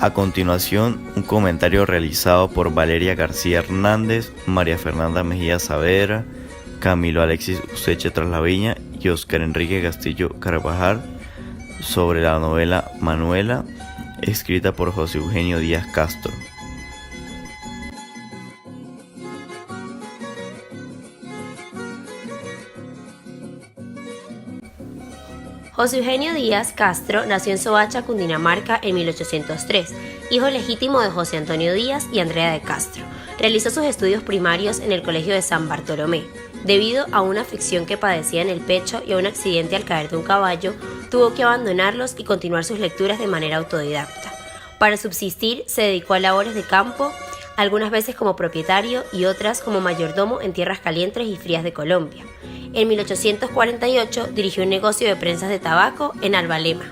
A continuación, un comentario realizado por Valeria García Hernández, María Fernanda Mejía Saavedra, Camilo Alexis Useche Traslaviña y Óscar Enrique Castillo Carvajal sobre la novela Manuela, escrita por José Eugenio Díaz Castro. José Eugenio Díaz Castro nació en Soacha, Cundinamarca, en 1803, hijo legítimo de José Antonio Díaz y Andrea de Castro. Realizó sus estudios primarios en el Colegio de San Bartolomé. Debido a una afección que padecía en el pecho y a un accidente al caer de un caballo, tuvo que abandonarlos y continuar sus lecturas de manera autodidacta. Para subsistir, se dedicó a labores de campo, algunas veces como propietario y otras como mayordomo en tierras calientes y frías de Colombia. En 1848 dirigió un negocio de prensas de tabaco en Albalema.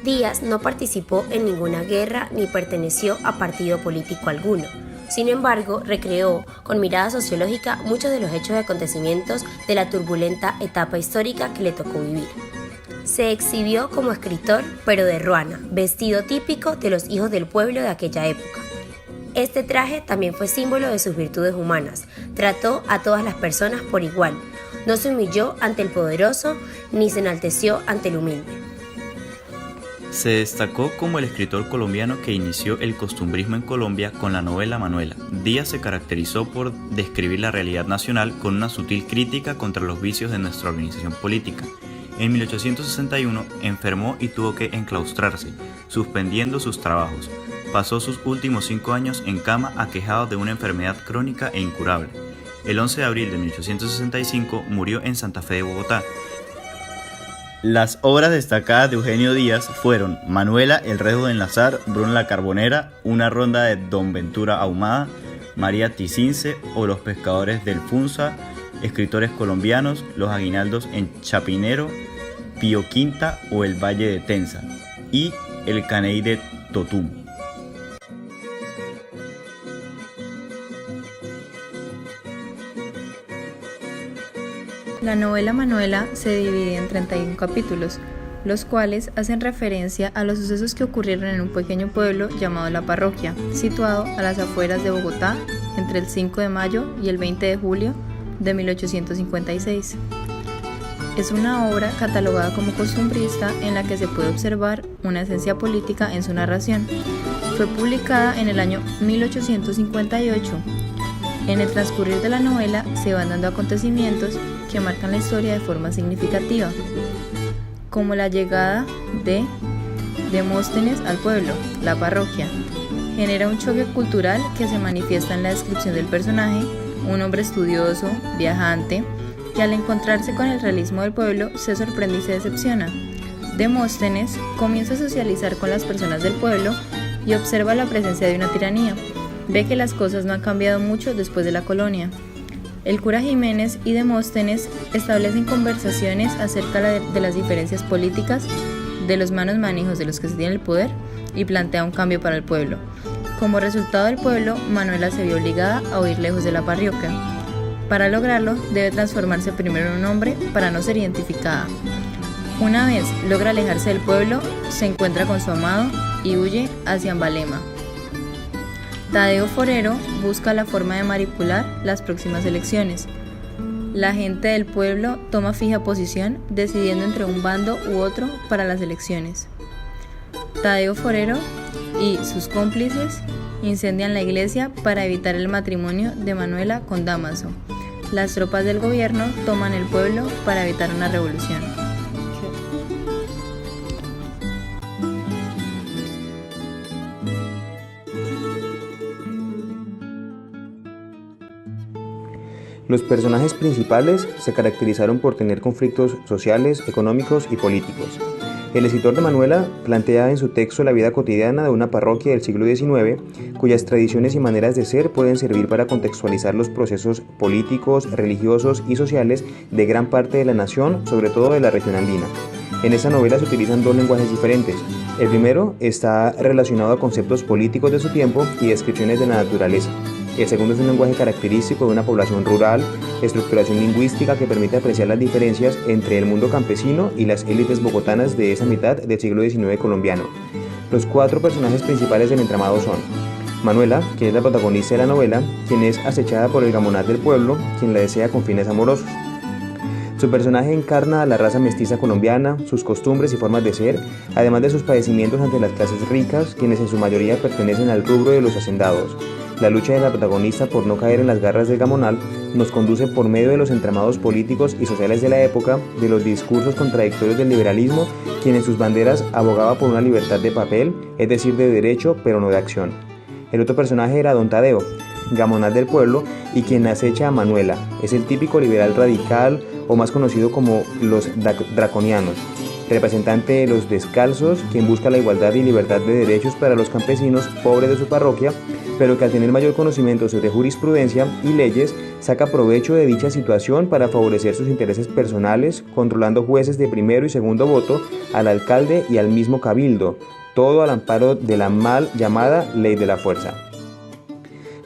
Díaz no participó en ninguna guerra ni perteneció a partido político alguno. Sin embargo, recreó con mirada sociológica muchos de los hechos y acontecimientos de la turbulenta etapa histórica que le tocó vivir. Se exhibió como escritor, pero de ruana, vestido típico de los hijos del pueblo de aquella época. Este traje también fue símbolo de sus virtudes humanas. Trató a todas las personas por igual. No se humilló ante el poderoso, ni se enalteció ante el humilde. Se destacó como el escritor colombiano que inició el costumbrismo en Colombia con la novela Manuela. Díaz se caracterizó por describir la realidad nacional con una sutil crítica contra los vicios de nuestra organización política. En 1861 enfermó y tuvo que enclaustrarse, suspendiendo sus trabajos. Pasó sus últimos 5 años en cama aquejado de una enfermedad crónica e incurable. El 11 de abril de 1865 murió en Santa Fe de Bogotá. Las obras destacadas de Eugenio Díaz fueron Manuela, El rezo de enlazar, Bruno la Carbonera, Una ronda de Don Ventura Ahumada, María Ticince o Los pescadores del Funza, escritores colombianos, Los aguinaldos en Chapinero, Pío Quinta o El Valle de Tenza y El caney de Totum. La novela Manuela se divide en 31 capítulos, los cuales hacen referencia a los sucesos que ocurrieron en un pequeño pueblo llamado La Parroquia, situado a las afueras de Bogotá entre el 5 de mayo y el 20 de julio de 1856. Es una obra catalogada como costumbrista en la que se puede observar una esencia política en su narración. Fue publicada en el año 1858. En el transcurrir de la novela se van dando acontecimientos que marcan la historia de forma significativa, como la llegada de Demóstenes al pueblo, La Parroquia. Genera un choque cultural que se manifiesta en la descripción del personaje, un hombre estudioso, viajante, que al encontrarse con el realismo del pueblo se sorprende y se decepciona. Demóstenes comienza a socializar con las personas del pueblo y observa la presencia de una tiranía. Ve que las cosas no han cambiado mucho después de la colonia. El cura Jiménez y Demóstenes establecen conversaciones acerca de las diferencias políticas, de los malos manejos de los que se tiene el poder y plantea un cambio para el pueblo. Como resultado del pueblo, Manuela se vio obligada a huir lejos de la parroquia. Para lograrlo, debe transformarse primero en un hombre para no ser identificada. Una vez logra alejarse del pueblo, se encuentra con su amado y huye hacia Albalema. Tadeo Forero busca la forma de manipular las próximas elecciones. La gente del pueblo toma fija posición, decidiendo entre un bando u otro para las elecciones. Tadeo Forero y sus cómplices incendian la iglesia para evitar el matrimonio de Manuela con Dámaso. Las tropas del gobierno toman el pueblo para evitar una revolución. Los personajes principales se caracterizaron por tener conflictos sociales, económicos y políticos. El escritor de Manuela plantea en su texto la vida cotidiana de una parroquia del siglo XIX, cuyas tradiciones y maneras de ser pueden servir para contextualizar los procesos políticos, religiosos y sociales de gran parte de la nación, sobre todo de la región andina. En esta novela se utilizan 2 lenguajes diferentes. El primero está relacionado a conceptos políticos de su tiempo y descripciones de la naturaleza. El segundo es un lenguaje característico de una población rural, estructuración lingüística que permite apreciar las diferencias entre el mundo campesino y las élites bogotanas de esa mitad del siglo XIX colombiano. Los 4 personajes principales del entramado son Manuela, que es la protagonista de la novela, quien es acechada por el gamonal del pueblo, quien la desea con fines amorosos. Su personaje encarna a la raza mestiza colombiana, sus costumbres y formas de ser, además de sus padecimientos ante las clases ricas, quienes en su mayoría pertenecen al rubro de los hacendados. La lucha de la protagonista por no caer en las garras del gamonal nos conduce por medio de los entramados políticos y sociales de la época, de los discursos contradictorios del liberalismo, quien en sus banderas abogaba por una libertad de papel, es decir, de derecho, pero no de acción. El otro personaje era Don Tadeo, gamonal del pueblo, y quien acecha a Manuela. Es el típico liberal radical, o más conocido como los draconianos, representante de los descalzos, quien busca la igualdad y libertad de derechos para los campesinos pobres de su parroquia, pero que al tener mayor conocimiento sobre jurisprudencia y leyes, saca provecho de dicha situación para favorecer sus intereses personales, controlando jueces de primero y segundo voto, al alcalde y al mismo cabildo, todo al amparo de la mal llamada ley de la fuerza.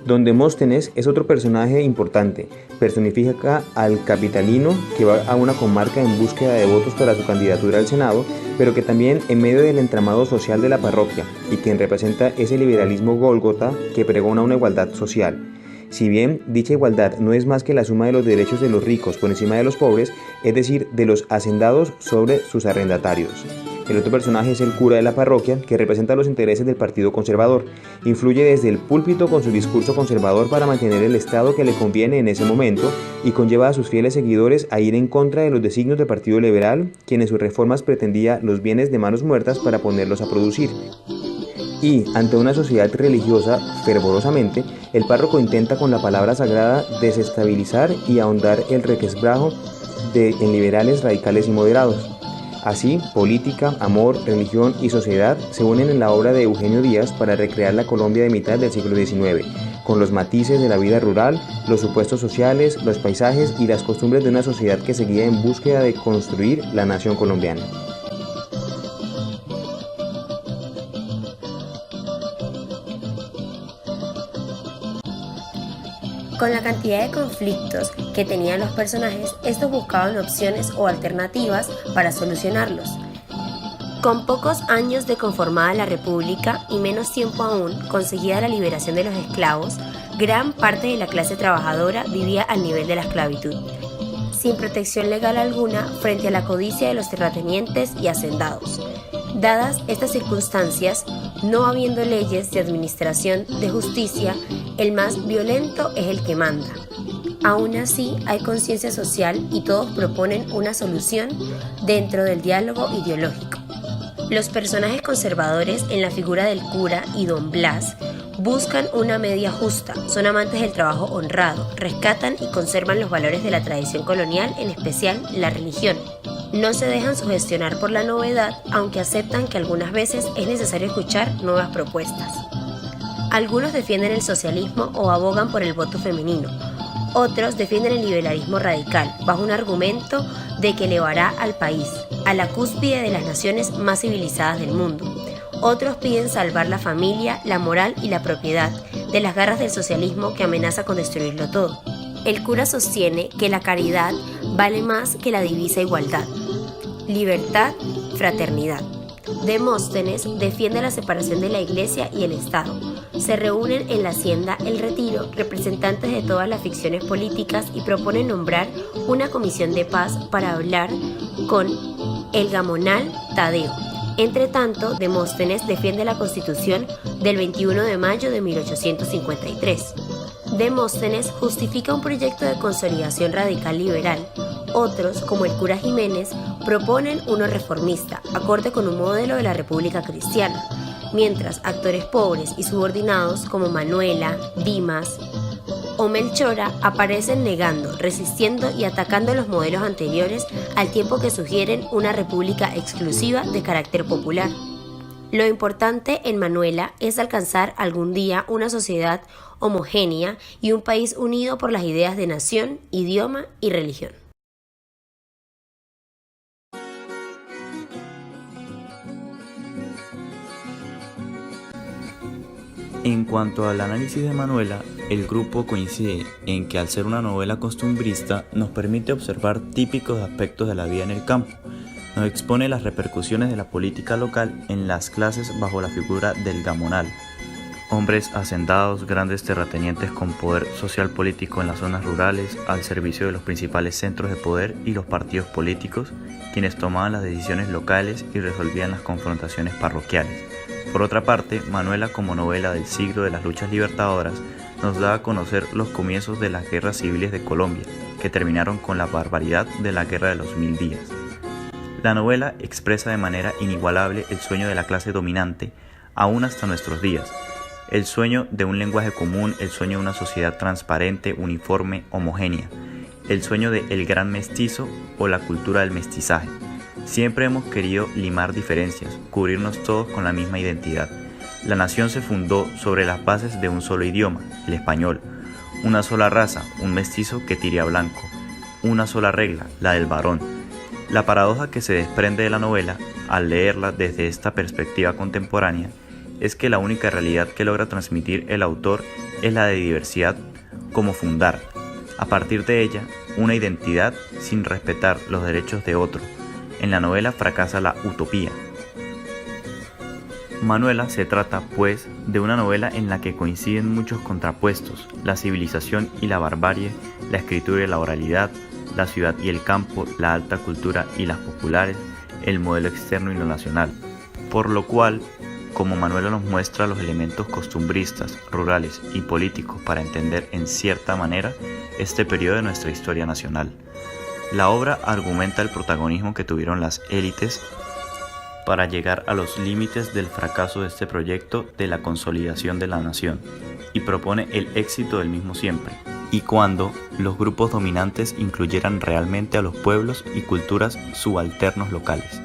Don Demóstenes es otro personaje importante, personifica al capitalino que va a una comarca en búsqueda de votos para su candidatura al Senado, pero que también en medio del entramado social de la parroquia, y quien representa ese liberalismo gólgota que pregona una igualdad social. Si bien dicha igualdad no es más que la suma de los derechos de los ricos por encima de los pobres, es decir, de los hacendados sobre sus arrendatarios. El otro personaje es el cura de la parroquia, que representa los intereses del Partido Conservador. Influye desde el púlpito con su discurso conservador para mantener el Estado que le conviene en ese momento y conlleva a sus fieles seguidores a ir en contra de los designios del Partido Liberal, quien en sus reformas pretendía los bienes de manos muertas para ponerlos a producir. Y, ante una sociedad religiosa fervorosamente, el párroco intenta con la palabra sagrada desestabilizar y ahondar el requebrajo en liberales radicales y moderados. Así, política, amor, religión y sociedad se unen en la obra de Eugenio Díaz para recrear la Colombia de mitad del siglo XIX, con los matices de la vida rural, los supuestos sociales, los paisajes y las costumbres de una sociedad que seguía en búsqueda de construir la nación colombiana. Con la cantidad de conflictos que tenían los personajes, estos buscaban opciones o alternativas para solucionarlos. Con pocos años de conformada la República y menos tiempo aún conseguida la liberación de los esclavos, gran parte de la clase trabajadora vivía al nivel de la esclavitud, sin protección legal alguna frente a la codicia de los terratenientes y hacendados. Dadas estas circunstancias, no habiendo leyes de administración de justicia, el más violento es el que manda. Aún así, hay conciencia social y todos proponen una solución dentro del diálogo ideológico. Los personajes conservadores en la figura del cura y Don Blas buscan una media justa, son amantes del trabajo honrado, rescatan y conservan los valores de la tradición colonial, en especial la religión. No se dejan sugestionar por la novedad, aunque aceptan que algunas veces es necesario escuchar nuevas propuestas. Algunos defienden el socialismo o abogan por el voto femenino. Otros defienden el liberalismo radical, bajo un argumento de que elevará al país a la cúspide de las naciones más civilizadas del mundo. Otros piden salvar la familia, la moral y la propiedad de las garras del socialismo que amenaza con destruirlo todo. El cura sostiene que la caridad vale más que la divisa igualdad. Libertad, fraternidad. Demóstenes defiende la separación de la Iglesia y el Estado. Se reúnen en la hacienda El Retiro representantes de todas las ficciones políticas y proponen nombrar una comisión de paz para hablar con el gamonal Tadeo. Entre tanto, Demóstenes defiende la Constitución del 21 de mayo de 1853. Demóstenes justifica un proyecto de consolidación radical liberal. Otros, como el cura Jiménez, proponen uno reformista, acorde con un modelo de la República Cristiana, mientras actores pobres y subordinados como Manuela, Dimas o Melchora aparecen negando, resistiendo y atacando los modelos anteriores al tiempo que sugieren una república exclusiva de carácter popular. Lo importante en Manuela es alcanzar algún día una sociedad homogénea y un país unido por las ideas de nación, idioma y religión. En cuanto al análisis de Manuela, el grupo coincide en que al ser una novela costumbrista nos permite observar típicos aspectos de la vida en el campo. nos expone las repercusiones de la política local en las clases bajo la figura del gamonal, hombres hacendados, grandes terratenientes con poder social político en las zonas rurales, al servicio de los principales centros de poder y los partidos políticos, quienes tomaban las decisiones locales y resolvían las confrontaciones parroquiales. Por otra parte, Manuela, como novela del siglo de las luchas libertadoras, nos da a conocer los comienzos de las guerras civiles de Colombia, que terminaron con la barbaridad de la Guerra de los 1000 días. La novela expresa de manera inigualable el sueño de la clase dominante, aún hasta nuestros días, el sueño de un lenguaje común, el sueño de una sociedad transparente, uniforme, homogénea, el sueño de el gran mestizo o la cultura del mestizaje. Siempre hemos querido limar diferencias, cubrirnos todos con la misma identidad. La nación se fundó sobre las bases de un solo idioma, el español, una sola raza, un mestizo que tire a blanco, una sola regla, la del varón. La paradoja que se desprende de la novela, al leerla desde esta perspectiva contemporánea, es que la única realidad que logra transmitir el autor es la de diversidad como fundar, a partir de ella, una identidad sin respetar los derechos de otro. En la novela fracasa la utopía. Manuela se trata, pues, de una novela en la que coinciden muchos contrapuestos, la civilización y la barbarie, la escritura y la oralidad, la ciudad y el campo, la alta cultura y las populares, el modelo externo y lo nacional. Por lo cual, como Manuela nos muestra los elementos costumbristas, rurales y políticos para entender en cierta manera este periodo de nuestra historia nacional. La obra argumenta el protagonismo que tuvieron las élites para llegar a los límites del fracaso de este proyecto de la consolidación de la nación y propone el éxito del mismo siempre, y cuando los grupos dominantes incluyeran realmente a los pueblos y culturas subalternos locales.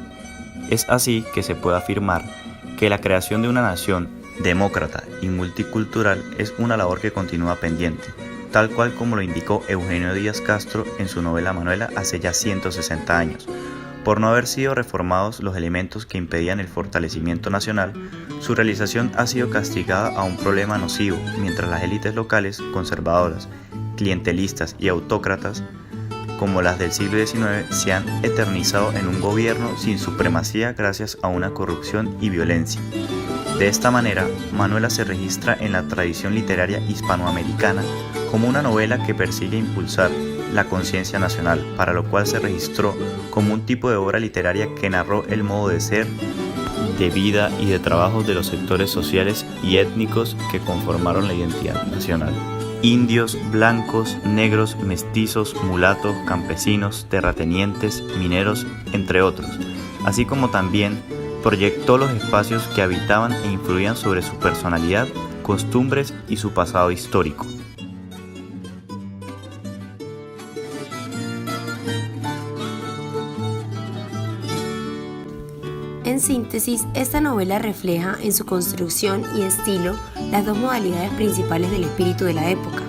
Es así que se puede afirmar que la creación de una nación demócrata y multicultural es una labor que continúa pendiente, tal cual como lo indicó Eugenio Díaz Castro en su novela Manuela hace ya 160 años. Por no haber sido reformados los elementos que impedían el fortalecimiento nacional, su realización ha sido castigada a un problema nocivo, mientras las élites locales, conservadoras, clientelistas y autócratas, como las del siglo XIX, se han eternizado en un gobierno sin supremacía gracias a una corrupción y violencia. De esta manera, Manuela se registra en la tradición literaria hispanoamericana como una novela que persigue impulsar la conciencia nacional, para lo cual se registró como un tipo de obra literaria que narró el modo de ser, de vida y de trabajo de los sectores sociales y étnicos que conformaron la identidad nacional. Indios, blancos, negros, mestizos, mulatos, campesinos, terratenientes, mineros, entre otros, así como también proyectó los espacios que habitaban e influían sobre su personalidad, costumbres y su pasado histórico. En síntesis, esta novela refleja en su construcción y estilo las dos modalidades principales del espíritu de la época.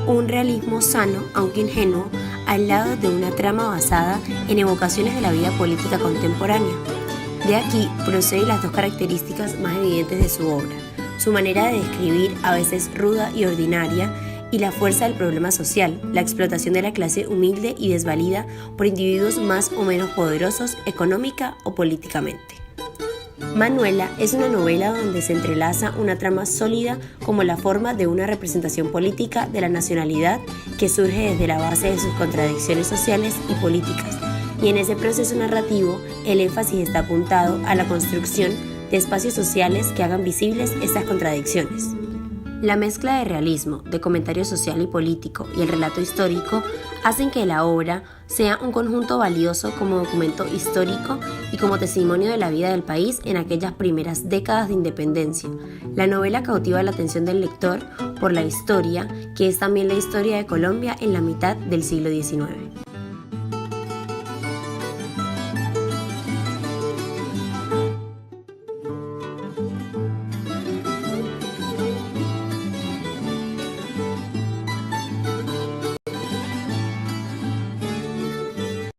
Un realismo sano, aunque ingenuo, al lado de una trama basada en evocaciones de la vida política contemporánea. De aquí proceden las dos características más evidentes de su obra: su manera de describir, a veces ruda y ordinaria, y la fuerza del problema social, la explotación de la clase humilde y desvalida por individuos más o menos poderosos económica o políticamente. Manuela es una novela donde se entrelaza una trama sólida como la forma de una representación política de la nacionalidad que surge desde la base de sus contradicciones sociales y políticas, y en ese proceso narrativo el énfasis está apuntado a la construcción de espacios sociales que hagan visibles estas contradicciones. La mezcla de realismo, de comentario social y político y el relato histórico hacen que la obra sea un conjunto valioso como documento histórico y como testimonio de la vida del país en aquellas primeras décadas de independencia. La novela cautiva la atención del lector por la historia, que es también la historia de Colombia en la mitad del siglo XIX.